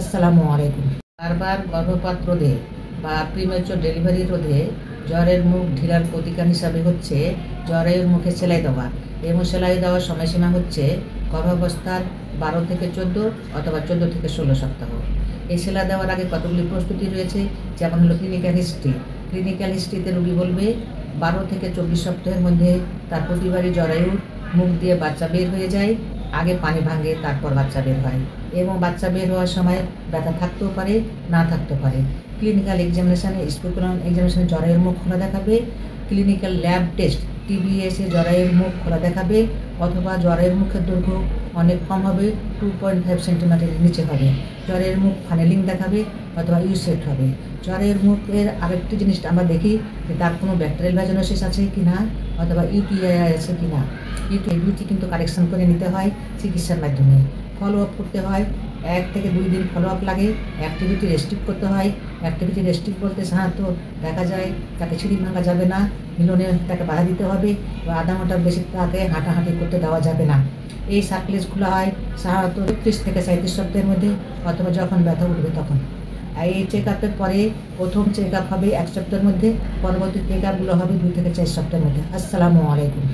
আসসালামু আলাইকুম। বারবার গর্ভপাত রোধে বা প্রিম্যাচুর ডেলিভারি রোধে জ্বরের মুখ ঢিলার প্রতিকার হিসাবে হচ্ছে জ্বরের মুখে সেলাই দেওয়া, এবং সেলাই দেওয়ার সময়সীমা হচ্ছে গর্ভাবস্থার 12 থেকে 14 অথবা 14 থেকে 16 সপ্তাহ। এই সেলাই দেওয়ার আগে কতগুলি প্রস্তুতি রয়েছে, যেমন হলো ক্লিনিক্যাল হিস্ট্রি। ক্লিনিক্যাল হিস্ট্রিতে রোগী বলবে 12 থেকে 24 সপ্তাহের মধ্যে তার প্রতিবারই জরায়ুর মুখ দিয়ে বাচ্চা বের হয়ে যায়। আগে পানি ভাঙে, তারপর বাচ্চা বের হয়, এবং বাচ্চা বের হওয়ার সময় ব্যথা থাকতেও পারে, না থাকতেও পারে। ক্লিনিক্যাল এক্সামিনেশানে, স্পেকুলাম এক্সামিনেশানে জরায়ুর মুখ খোলা দেখাবে। ক্লিনিক্যাল ল্যাব টেস্ট টিবিএসে জরায়ুর মুখ খোলা দেখাবে, অথবা জরায়ুর মুখের দৈর্ঘ্য অনেক কম হবে, 2.5 সেন্টিমিটারের নিচে হবে। জ্বরের মুখ ফানেলিং দেখাবে অথবা ইউসেট হবে। জ্বরের মুখের আরেকটি জিনিসটা আমরা দেখি যে তার কোনো ব্যাকটেরিয়াল ভ্যাজিনোসিস আছে কি না, অথবা ইউটিআই আছে কি না। দুটি কিন্তু কারেকশন করে নিতে হয় চিকিৎসার মাধ্যমে। ফলো আপ করতে হয়, 1 থেকে 2 দিন ফলো আপ লাগে। অ্যাক্টিভিটি রেস্ট্রিক্ট করতে হয়। অ্যাক্টিভিটি রেস্ট্রিক্ট বলতে সাধারণত দেখা যায় তাকে সিঁড়ি ভাঙা যাবে না, মিলনে তাকে বাধা দিতে হবে, বা আধা ঘন্টার বেশি তাকে হাঁটাহাঁটি করতে দেওয়া যাবে না। এই সার্কুলেজগুলো হয় সাধারণত 30 থেকে 37 সপ্তাহের মধ্যে, অথবা যখন ব্যথা উঠবে তখন। আর এই চেক আপের পরে প্রথম চেক আপ হবে 1 সপ্তাহের মধ্যে, পরবর্তী চেক আপগুলো হবে 2 থেকে 4 সপ্তাহের মধ্যে। আসসালামু আলাইকুম।